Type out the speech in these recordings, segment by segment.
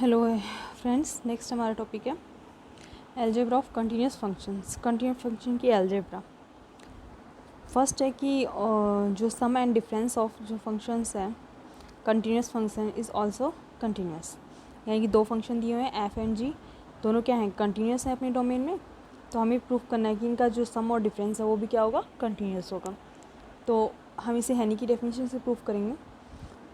Hello friends, next हमारा topic है algebra of continuous functions. Continuous function की algebra first है कि जो सम एंड डिफरेंस ऑफ जो फंक्शंस है continuous function is also continuous. यानी कि दो फंक्शन दिए हुए हैं एफ एंड जी, दोनों क्या हैं, कंटिन्यूस हैं अपने डोमेन में। तो हमें प्रूफ करना है कि इनका जो सम और डिफरेंस है वो भी क्या होगा, कंटिन्यूस होगा। तो हम इसे हैनी की डेफिनेशन से प्रूफ करेंगे।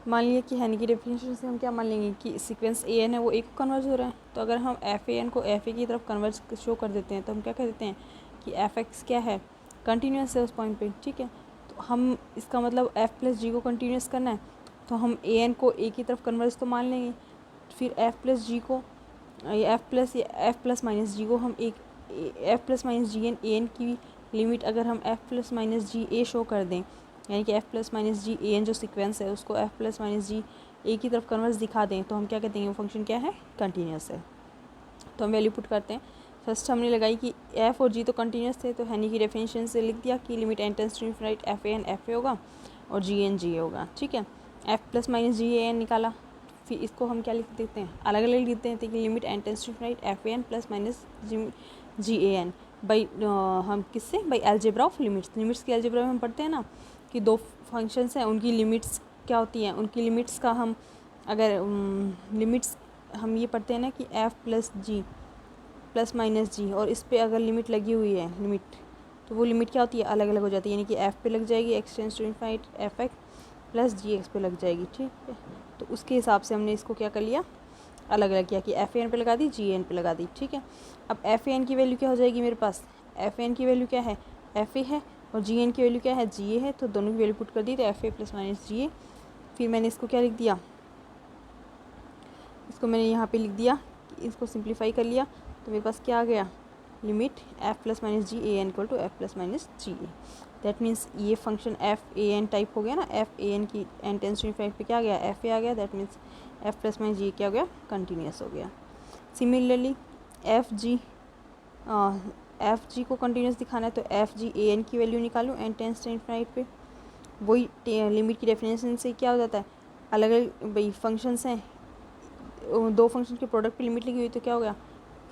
मान लिया कि हैनी की डेफिनेशन से हम क्या मान लेंगे कि सीक्वेंस ए एन है वो ए को कन्वर्ज हो रहा है। तो अगर हम एफ ए एन को एफ ए की तरफ कन्वर्ज शो कर देते हैं तो हम क्या कह देते हैं कि एफ एक्स क्या है, कंटिन्यूस है उस पॉइंट पे। ठीक है, तो हम इसका मतलब एफ प्लस जी को कंटिन्यूस करना है तो हम ए एन को ए की तरफ कन्वर्ज तो मान लेंगे, फिर एफ प्लस जी को एफ प्लस माइनस जी को हम एक F plus minus G N A N की लिमिट अगर हम F plus minus ji A show कर दें, यानी कि एफ प्लस माइनस जी ए एन जो सीक्वेंस है उसको F plus minus ji A की तरफ कन्वर्स दिखा दें तो हम क्या कहते हैं वो फंक्शन क्या है, कंटिन्यूस है। तो हम वैल्यू पुट करते हैं। फर्स्ट हमने लगाई कि एफ और जी तो कंटिन्यूस थे, तो हैनी की डेफिनेशन से लिख दिया कि limit N tends to infinity F A N F A होगा और जी एन जी ए होगा। ठीक है, एफ प्लस माइनस जी ए एन निकाला, फिर इसको हम क्या लिख देते हैं, अलग अलग लिख देते हैं कि limit N tends to infinity F A N plus minus ji A N by हम किससे, by algebra of limits. Limits की एलजेब्रा में हम पढ़ते हैं ना कि दो फंक्शंस हैं उनकी लिमिट्स क्या होती हैं, उनकी लिमिट्स का हम अगर लिमिट्स हम ये पढ़ते हैं ना कि एफ प्लस जी प्लस माइनस जी, और इस पर अगर लिमिट लगी हुई है लिमिट, तो वो लिमिट क्या होती है, अलग अलग हो जाती है। यानी कि एफ पे लग जाएगी X tends to infinity F X plus G X पे लग जाएगी। ठीक है, तो उसके हिसाब से हमने इसको क्या कर लिया, अलग अलग किया कि एफ ए एन पे लगा दी, जी एन पे लगा दी। ठीक है, अब एफ ए एन की वैल्यू क्या हो जाएगी मेरे पास, एफ ए एन की वैल्यू क्या है, एफ ए है, और जी एन की वैल्यू क्या है, जी ए है। तो दोनों की वैल्यू पुट कर दी, तो एफ ए प्लस माइनस जी ए। फिर मैंने इसको क्या लिख दिया, इसको मैंने यहाँ पे लिख दिया, इसको सिंप्लीफाई कर लिया तो मेरे पास क्या आ गया, limit f plus minus ji A n equal to f plus minus ji a. That means ये फंक्शन एफ ए एन टाइप हो गया ना, एफ ए एन की एन टेंस टू इनफिनिटी पे क्या आ गया, एफ ए आ गया। That means f plus minus g क्या हो गया, कंटिन्यूस हो गया। सिमिलरली एफ जी को कंटिन्यूस दिखाना है तो एफ जी ए एन की वैल्यू निकालूँ एन टेंस टू इनफिनिटी पे, वही लिमिट की डेफिनेशन से क्या हो जाता है, अलग अलग भाई फंक्शंस हैं, दो फंक्शन के प्रोडक्ट पे लिमिट लगी हुई तो क्या हो गया,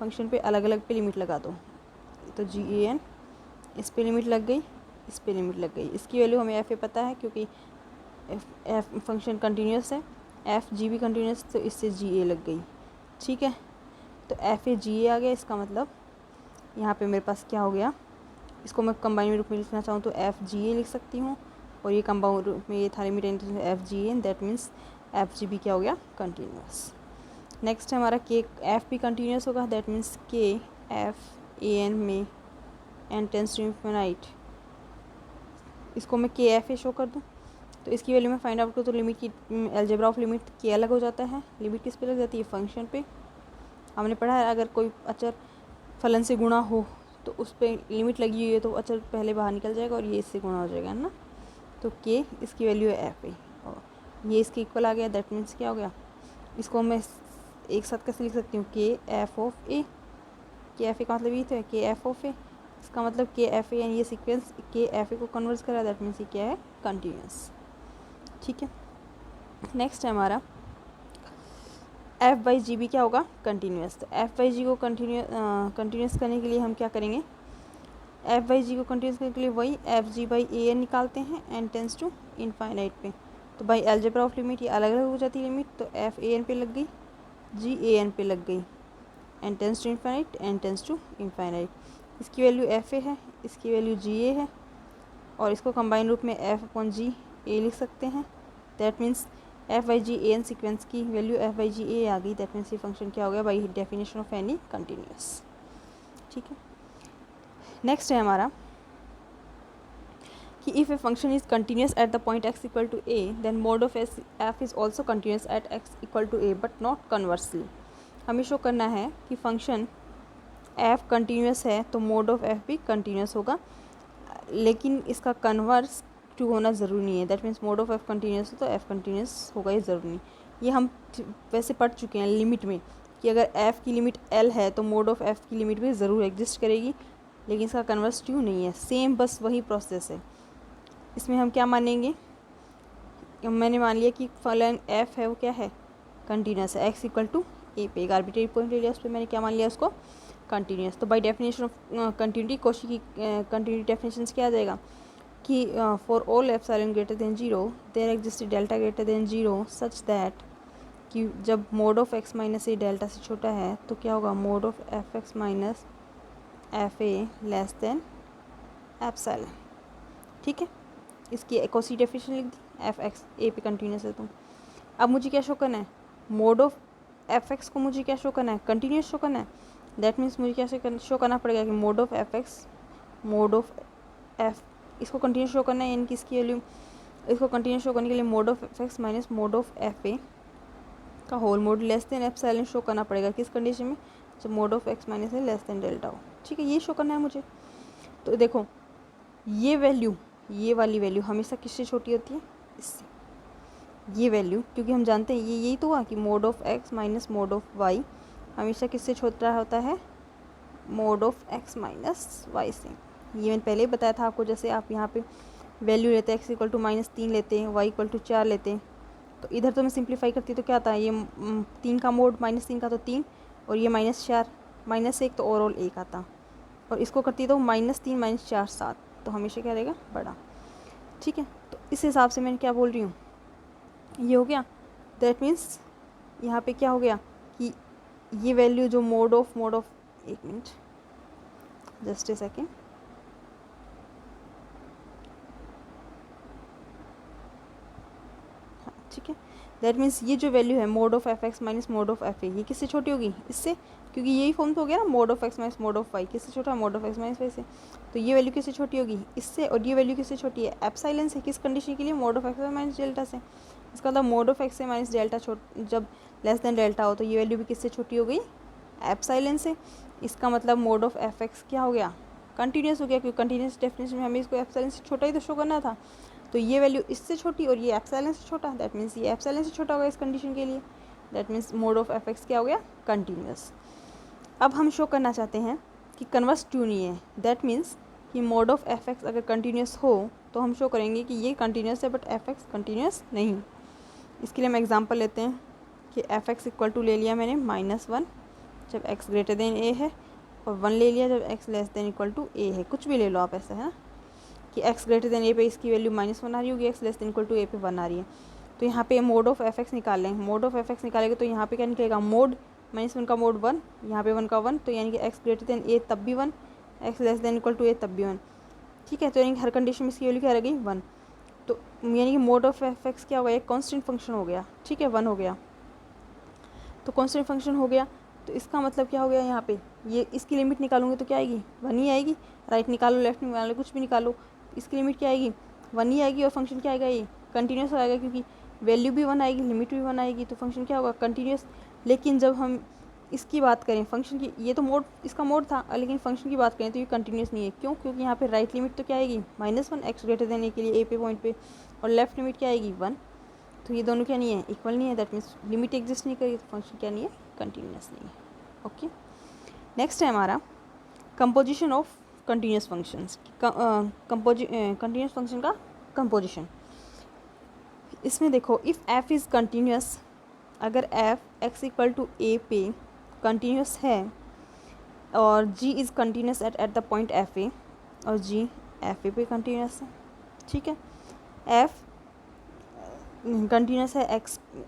फंक्शन पे अलग अलग पे लिमिट लगा दो। तो जी ए एन इस पे लिमिट लग गई, इस पे लिमिट लग गई। इसकी वैल्यू हमें एफ ए पता है क्योंकि एफ फंक्शन कंटिन्यूस है, एफ जी भी कंटिन्यूस, तो इससे जी ए लग गई। ठीक है, तो एफ ए जी ए आ गया। इसका मतलब यहाँ पे मेरे पास क्या हो गया, इसको मैं कंबाइन रूप में लिखना चाहूँ तो एफ जी ए लिख सकती हूँ, और ये कंबाउंड रूप में ये था limit F G N. That means F G भी क्या हो गया, कंटिन्यूस। नेक्स्ट है हमारा के एफ भी कंटिन्यूस होगा। दैट मीन्स के एफ ए एन में एन टेंस टू इनफिनिटी, इसको मैं के एफ ए शो कर दूँ तो इसकी वैल्यू मैं फाइंड आउट करूँ तो लिमिट की एलजेब्रा ऑफ लिमिट के अलग हो जाता है। लिमिट किस पे लग जाती है, फंक्शन पे। हमने पढ़ा है अगर कोई अचर फलन से गुणा हो तो उस पर लिमिट लगी हुई है तो अचर पहले बाहर निकल जाएगा और ये इससे गुणा हो जाएगा, है ना। तो के इसकी वैल्यू है एफ ए और ये इसके इक्वल आ गया। दैट मीन्स क्या हो गया, इसको मैं एक साथ कैसे लिख सकती हूँ, के एफ ऑफ ए। के एफ ए का मतलब ये तो है के एफ ऑफ ए, इसका मतलब के एफ ए यानी ये सीक्वेंस के एफ ए को कन्वर्ट करा। दैट मीन्स ये क्या है, कंटिन्यूस। ठीक है, नेक्स्ट है हमारा एफ बाई जी भी क्या होगा, कंटिन्यूस। तो एफ बाई जी को कंटिन्यूस करने के लिए हम क्या करेंगे, एफ बाई जी को कंटिन्यूस करने के लिए वही F G by A N निकालते हैं एन टेंस टू इनफाइनाइट पे। तो बाई एलजेब्रा ऑफ लिमिट ये अलग अलग हो जाती है लिमिट, तो एफ ए एन पे लग गई, जी ए एन पे लग गई, N tends to infinite N tends to infinite. इसकी वैल्यू एफ ए है, इसकी वैल्यू जी ए है, और इसको कंबाइन रूप में एफ अपॉन जी ए लिख सकते हैं। That means F by G A N sequence की value F by G A आ गई। दैट मीन्स ये फंक्शन क्या हो गया, by definition of any continuous. ठीक है, नेक्स्ट है हमारा कि if a function is continuous at the point X equal to A then mod of F is also continuous at x equal to A but not conversely. हमें show करना है कि function F continuous है तो mode of F भी continuous होगा, लेकिन इसका कन्वर्स टू होना ज़रूरी नहीं है। That means mode of F continuous हो तो एफ कंटिन्यूस होगा, ये ज़रूरी नहीं। ये हम वैसे पढ़ चुके हैं लिमिट में कि अगर एफ़ की लिमिट एल है तो मोड ऑफ एफ़ की लिमिट भी ज़रूर एग्जिस्ट करेगी, लेकिन इसका कन्वर्स टू नहीं है। सेम बस वही प्रोसेस है। इसमें हम क्या मानेंगे, मैंने मान लिया कि फलन एफ़ है वो क्या है, कंटिन्यूस है, एक्स इक्वल टू ए पे। एक आर्बिट्रेरी पॉइंट ले लिया, उस पर मैंने क्या मान लिया उसको, कंटिन्यूस। तो by definition of continuity, Cauchy की कंटिन्यूटी डेफिनेशन क्या आ जाएगा कि for all epsilon greater than 0 there exist delta greater than 0 such that कि जब mod of x minus A delta से छोटा है तो क्या होगा, mod of F x minus F A less than epsilon. ठीक है, इसकी कोशी डेफिनेशन लिख दी, एफ एक्स ए पे कंटिन्यूस है। तो अब मुझे क्या शो करना है, मोड ऑफ एफ एक्स को मुझे क्या शो करना है, कंटिन्यूस शो करना है। दैट मीन्स मुझे क्या शो करना पड़ेगा कि mod of F x, mode of F, इसको कंटिन्यूस शो करना है, यानी कि इसकी वैल्यू, इसको कंटिन्यूस शो करने के लिए mod of F x minus mod of f a का whole mod less than epsilon show करना पड़ेगा। किस कंडीशन में, जब मोड ऑफ एक्स माइनस है लेस देन डेल्टा हो। ठीक है, ये शो करना है मुझे। तो देखो ये वैल्यू, ये वाली वैल्यू हमेशा किससे छोटी होती है, इससे। ये वैल्यू, क्योंकि हम जानते हैं ये यही तो हुआ कि mod of x minus mod of Y हमेशा किससे छोटा होता है, mod of x minus Y से। ये मैंने पहले ही बताया था आपको। जैसे आप यहाँ पे वैल्यू लेते हैं, एक्स इक्वल टू -3 लेते हैं, वाई इक्वल टू 4 लेते हैं, तो इधर तो मैं सिंप्लीफाई करती तो क्या आता है, ये 3 का मोड, -3 का तो 3, और ये -4, -1 तो ओवरऑल 1 आता, और इसको करती तो -3 -4 7, तो हमेशा क्या रहेगा, बड़ा। ठीक है, तो इस हिसाब से मैं क्या बोल रही हूँ, ये हो गया। दैट मीन्स यहाँ पे क्या हो गया कि ये वैल्यू जो मोड ऑफ, एक मिनट, जस्ट ए सेकेंड, हाँ ठीक है। दैट मीन्स ये जो वैल्यू है mod of F x minus mod of f ए, ये किससे छोटी होगी, इससे, क्योंकि यही फॉर्म तो हो गया ना, mod of x minus mod of Y किससे छोटा है, mod of x minus Y से। तो ये वैल्यू किससे छोटी होगी, इससे, और ये वैल्यू किससे छोटी है, एप्सिलॉन से। किस कंडीशन के लिए, mod of x minus delta से। इसका मतलब mode of x minus delta जब लेस देन डेल्टा हो तो ये वैल्यू भी किससे छोटी हो गई, एप्सिलॉन से। इसका मतलब मोड ऑफ एफ एक्स क्या हो गया, कंटिन्यूस हो गया, क्योंकि कंटिन्यूस डेफिनेशन में हमें इसको एप्सिलॉन से छोटा ही तो शो करना था। तो ये वैल्यू इससे छोटी और ये एप्सिलॉन से छोटा, दैट मीन्स ये एप्सिलॉन से छोटा होगा इस कंडीशन के लिए। That means mode of F x क्या हो गया, कंटिन्यूस। अब हम शो करना चाहते हैं कि कन्वर्स क्यों नहीं है। दैट मीन्स कि मोड ऑफ एफ एक्स अगर कंटिन्यूस हो तो हम शो करेंगे कि ये कंटिन्यूस है बट एफ एक्स कंटिन्यूस नहीं। इसके लिए हम एग्जांपल लेते हैं कि एफ एक्स इक्वल टू ले लिया मैंने -1 जब एक्स ग्रेटर देन ए है, और 1 ले लिया जब x less than equal to a है। कुछ भी ले लो आप, ऐसा है ना कि एक्स ग्रेटर देन ए पे इसकी वैल्यू -1 आ रही होगी, x less than equal to a पे 1 आ रही है। तो यहाँ पे मोड ऑफ एफ एक्स निकाल लें, मोड ऑफ एफ एक्स निकालेंगे तो यहाँ पे क्या निकलेगा, मोड -1 का मोड 1, यहाँ पे 1 का 1, तो यानी कि एक्स ग्रेटर देन ए तब भी 1, x less than equal to a तब भी 1। ठीक है, तो यानी कि हर कंडीशन में इसकी वैल्यू क्या रहेगी, 1। तो यानी कि मोड ऑफ एफ एक्स क्या होगा, एक कॉन्स्टेंट फंक्शन हो गया। ठीक है, 1 हो गया, तो कॉन्स्टेंट फंक्शन हो गया। तो इसका मतलब क्या हो गया, यहाँ पे ये इसकी लिमिट निकालूंगी तो क्या आएगी, 1 ही आएगी। राइट निकालो, लेफ्ट निकालो, कुछ भी निकालो, इसकी लिमिट क्या आएगी, 1 ही आएगी। और फंक्शन क्या आएगा, ये कंटिन्यूस आएगा, क्योंकि वैल्यू भी 1 आएगी, लिमिट भी 1 आएगी, तो फंक्शन क्या होगा, कंटिन्यूस। लेकिन जब हम इसकी बात करें फंक्शन की, ये तो मोड, इसका मोड था, लेकिन फंक्शन की बात करें तो ये कंटिन्यूस नहीं है। क्यों, क्योंकि यहाँ पे राइट लिमिट तो क्या आएगी, -1 एक्स ग्रेटर देन ए के लिए ए पे पॉइंट पे, और लेफ्ट लिमिट क्या आएगी, 1। तो ये दोनों क्या नहीं है, इक्वल नहीं है। दैट मीन्स लिमिट एग्जिस्ट नहीं करेगी, तो फंक्शन क्या नहीं है, कंटिन्यूस नहीं है। ओके, नेक्स्ट है हमारा composition of continuous functions. Continuous function का कंपोजिशन। इसमें देखो, इफ़ एफ इज़ कंटिन्यूस, अगर f x equal to a पे कंटिन्यूस है और g is continuous at the point f a, और जी एफ ए पे कंटिन्यूस है। ठीक है, एफ कंटिन्यूस है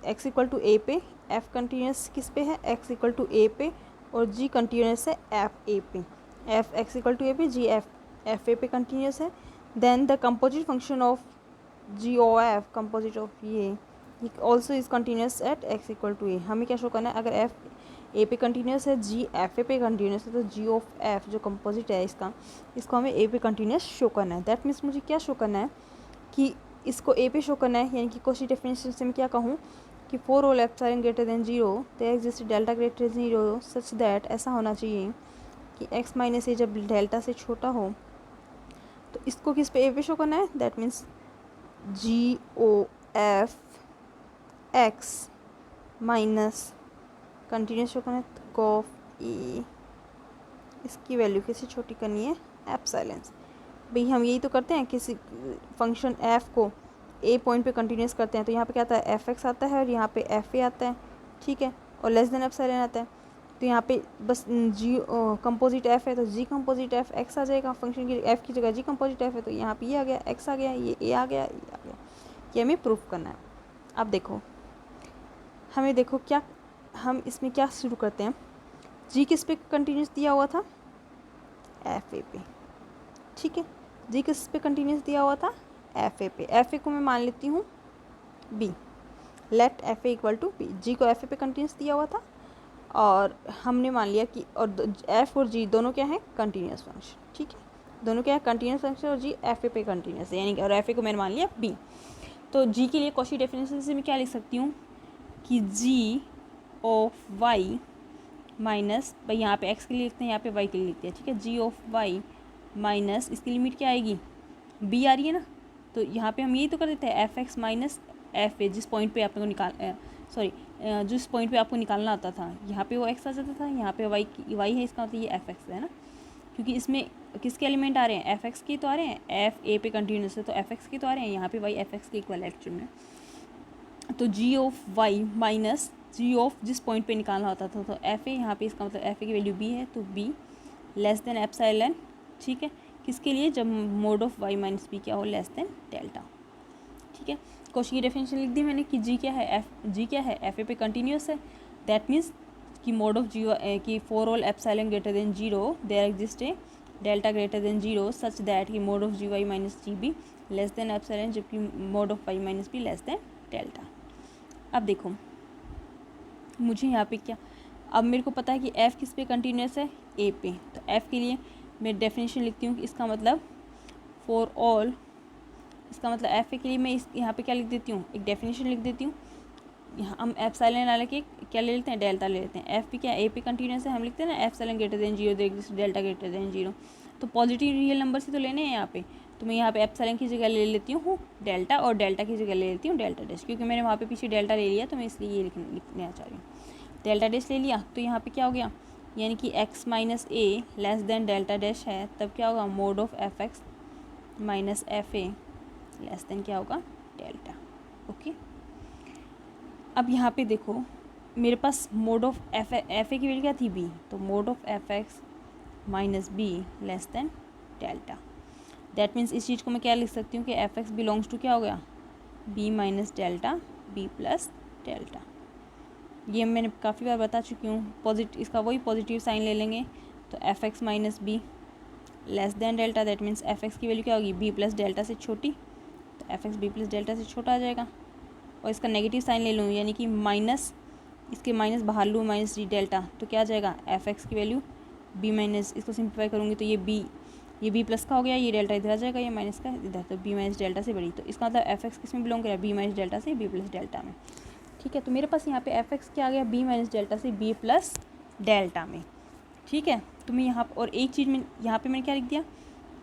एक्स इक्वल टू ए पे, एफ कंटिन्यूस किस पे है, एक्स इक्वल टू ए पे, और जी कंटिन्यूस है एफ ए पे। F x equal to a पे, जी एफ ए पे कंटिन्यूस है। Then the composite function of g O f, composite of ये also is continuous at x equal to a. हमें क्या शो करना है, अगर एफ ए पे कंटिन्यूस है, जी एफ ए पे कंटिन्यूस है, तो जी ऑफ एफ जो कंपोजिट है इसको हमें ए पे कंटिन्यूस शो करना है। दैट मीन्स मुझे क्या शो करना है कि इसको ए पे शो करना है, यानी कि कोशी डेफिनेशन से मैं क्या कहूँ कि for all epsilon greater than 0 there exist delta greater than 0 such that, ऐसा होना चाहिए कि एक्स माइनस ए जब डेल्टा से छोटा हो तो इसको किस पे, ए पे शो करना है। That means G O F x minus continuous show करना है, कॉफ ए, इसकी वैल्यू किसी छोटी करनी है, एप्सिलॉन। भाई हम यही तो करते हैं, किसी फंक्शन एफ को ए पॉइंट पे कंटिन्यूस करते हैं, तो यहाँ पे क्या आता है, एफ एक्स आता है और यहाँ पे एफ ए आता है। ठीक है, और लेस देन एप्सिलॉन आता है, तो यहाँ पे बस जी कंपोजिट एफ है तो जी कंपोजिट एफ एक्स आ जाएगा। फंक्शन की एफ की जगह जी कंपोजिट एफ है तो यहाँ पे ये आ गया, एक्स आ गया, ये ए आ गया, ये आ गया। ये हमें प्रूफ करना है। अब देखो हमें देखो क्या, हम इसमें क्या शुरू करते हैं। जी किस पे कंटिन्यूस दिया हुआ था, एफ ए पे, ठीक है। जी किस पे कंटिन्यूस दिया हुआ था, एफ ए पे। एफ ए को मैं मान लेती हूँ B, late F A equal to be. जी को एफ ए पे कंटिन्यूस दिया हुआ था और हमने मान लिया कि और एफ और जी दोनों क्या है, कंटिन्यूस फंक्शन, ठीक है। दोनों क्या है, कंटिन्यूस फंक्शन, और जी एफ ए पे कंटिन्यूस है, यानी कि और एफ ए को मैंने मान लिया बी। तो जी के लिए कॉची डेफिनेशन से मैं क्या लिख सकती हूँ कि जी ऑफ वाई माइनस, भाई यहाँ पे एक्स के लिए लिखते हैं, यहाँ पे वाई के लिए लिखते हैं, ठीक है। जी ऑफ वाई माइनस, इसकी लिमिट क्या आएगी, बी आ रही है ना, तो यहाँ पे हम यही तो कर देते हैं, एफ एक्स माइनस एफ ए, जिस पॉइंट पे आपको जिस पॉइंट पे आपको निकालना आता था, यहाँ पे वो एक्स आ जाता था, यहाँ पे वाई है, इसका मतलब ये एफ एक्स है ना, क्योंकि इसमें किसके एलिमेंट आ रहे हैं, एफ एक्स के तो आ रहे हैं, एफ ए पे कंटिन्यूस है तो एफ एक्स के तो आ रहे हैं, यहाँ पे वाई एफ एक्स के इक्वल है एक्चुअल में। तो g of Y minus g of जिस पॉइंट पे निकालना होता था, तो एफ ए, यहाँ पे इसका मतलब एफ ए की वैल्यू बी है, तो बी लेस देन एप्सिलॉन, ठीक है। किसके लिए, जब mod of Y minus B क्या हो, लेस देन डेल्टा, ठीक है। क्वेश्चन की डेफिनेशन लिख दी मैंने कि जी क्या है, जी क्या है, एफ ए पे कंटिन्यूस है, दैट मीन्स कि मोड ऑफ जी की for all epsilon greater than zero there exist a delta greater than zero such that कि mod of g y minus g b less than epsilon, जबकि mod of Y minus B less than delta. अब देखो मुझे यहाँ पे क्या, अब मेरे को पता है कि f किस पे कंटिन्यूस है, a पे, तो f के लिए मैं डेफिनेशन लिखती हूँ कि इसका मतलब फॉर ऑल, इसका मतलब एफ ए के लिए मैं इस यहाँ पे क्या लिख देती हूँ, एक डेफिनेशन लिख देती हूँ। यहाँ हम एप्सिलॉन वाले के क्या ले लेते हैं, डेल्टा ले लेते हैं। एफ पी क्या, ए पे कंटिन्यूस है, हम लिखते हैं ना epsilon greater than zero delta greater than zero, तो पॉजिटिव रियल नंबर से तो लेने हैं यहाँ पे, तो मैं यहाँ पे एप्सिलॉन की जगह ले लेती हूँ डेल्टा, और डेल्टा की जगह ले लेती हूँ डेल्टा डैश, क्योंकि मैंने वहाँ पे पीछे डेल्टा ले लिया तो मैं इसलिए ये लिखना चाह रही हूँ। डेल्टा डैश ले लिया तो यहाँ पे क्या हो गया, यानी कि x minus a less than delta dash है, तब क्या होगा, mod of F x minus F A less then क्या होगा, डेल्टा। ओके, अब यहाँ पे देखो मेरे पास मोड ऑफ एफ ए की वैल्यू क्या थी, बी, तो mode of F x minus B less than delta. That means इस चीज़ को मैं क्या लिख सकती हूँ कि एफ एक्स बिलोंग्स टू क्या हो गया, B minus delta, B plus delta. ये मैंने काफ़ी बार बता चुकी हूँ। पॉजिटिव, इसका वही पॉजिटिव साइन ले लेंगे, तो F x minus B less than delta, that means F X की वैल्यू क्या होगी, बी प्लस डेल्टा से छोटी, तो F X B plus delta से छोटा आ जाएगा। और इसका नेगेटिव साइन ले लूँ, यानी कि माइनस, इसके माइनस बाहर लूँ, माइनस डी डेल्टा, तो क्या आ जाएगा, एफ एक्स की वैल्यू बी माइनस, इसको सिंप्लीफाई करूँगी तो ये बी प्लस का हो गया, ये डेल्टा इधर आ जाएगा, ये माइनस का इधर, तो बी माइनस डेल्टा से बड़ी, तो इसका मतलब एफ एक्स किस में बिलोंग करेगा, बी माइनस डेल्टा से बी प्लस डेल्टा में, ठीक है। तो मेरे पास यहाँ पे एफ एक्स क्या आ गया, बी माइनस डेल्टा से बी प्लस डेल्टा में, ठीक है। तो मैं यहाँ और एक चीज़ में यहाँ पे मैंने क्या लिख दिया,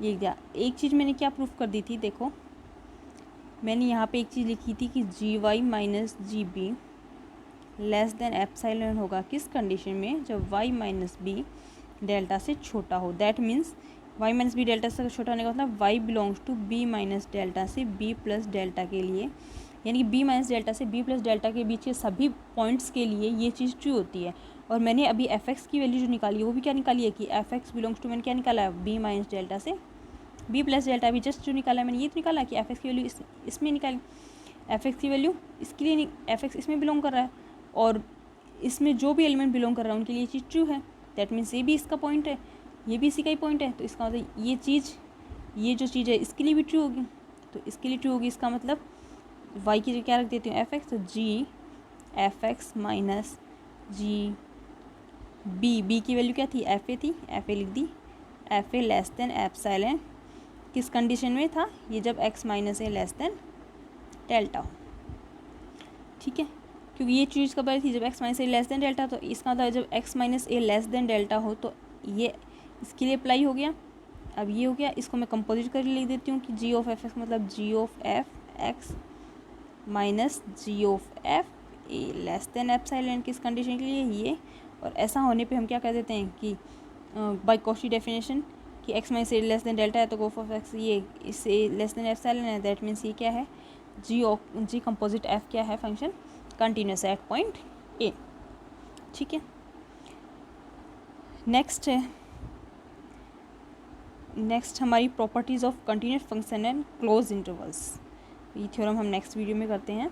ये लिख दिया। एक चीज़ मैंने क्या प्रूफ कर दी थी, देखो मैंने यहाँ पे एक चीज़ लिखी थी कि g y minus g b less than epsilon होगा किस कंडीशन में, जब वाई माइनस बी डेल्टा से छोटा हो। That means Y minus B delta से छोटा होने का मतलब Y belongs to B minus delta से बी प्लस डेल्टा के लिए, यानी कि बी माइनस डेल्टा से बी प्लस डेल्टा के बीच के सभी पॉइंट्स के लिए ये चीज़ ट्रू होती है। और मैंने अभी एफ एक्स की वैल्यू जो निकाली है वो भी क्या निकाली है कि एफ एक्स बिलोंग्स टू, मैंने क्या निकाला है, बी माइनस डेल्टा से बी प्लस डेल्टा। अभी जस्ट जो निकाला है मैंने ये तो निकाला कि एफ एक्स की वैल्यू इसमें निकाली, एफ एक्स की वैल्यू इसके लिए एफ एक्स इसमें बिलोंग कर रहा है, और इसमें जो भी एलिमेंट बिलोंग कर रहा है उनके लिए ये चीज़ ट्रू है। दैट मीन्स ये भी इसका पॉइंट है, ये भी इसी का ही पॉइंट है, तो इसका मतलब ये जो चीज़ है इसके लिए भी ट्रू होगी, तो इसके लिए ट्रू होगी। इसका मतलब वाई की जगह क्या रख देती हूँ, एफ एक्स, तो g f x minus g b की वैल्यू क्या थी, एफ ए थी, एफ ए लिख दी, एफ ए लेस देन एप्सिलॉन किस कंडीशन में था, ये जब x minus a less than delta हो, ठीक है। क्योंकि ये चीज़ कब आई थी, जब x minus a less than delta, तो इसका मतलब जब x minus a less than delta हो तो ये इसके लिए अप्लाई हो गया। अब ये हो गया, इसको मैं कंपोजिट कर लिख देती हूँ कि जी ऑफ एफ एक्स मतलब g of F x minus g of f A less than epsilon किस कंडीशन के लिए, ये। और ऐसा होने पे हम क्या कर देते हैं कि बाय कॉची डेफिनेशन कि x minus a less than delta है तो गोफ ऑफ एक्स ये इससे लेस देन एप्सिलॉन है, दैट मीन्स ये क्या है, जी कंपोजिट एफ क्या है, फंक्शन कंटिन्यूस है एट पॉइंट ए। ठीक है। नेक्स्ट हमारी properties of continuous function and close intervals. ये थ्योरम हम नेक्स्ट वीडियो में करते हैं।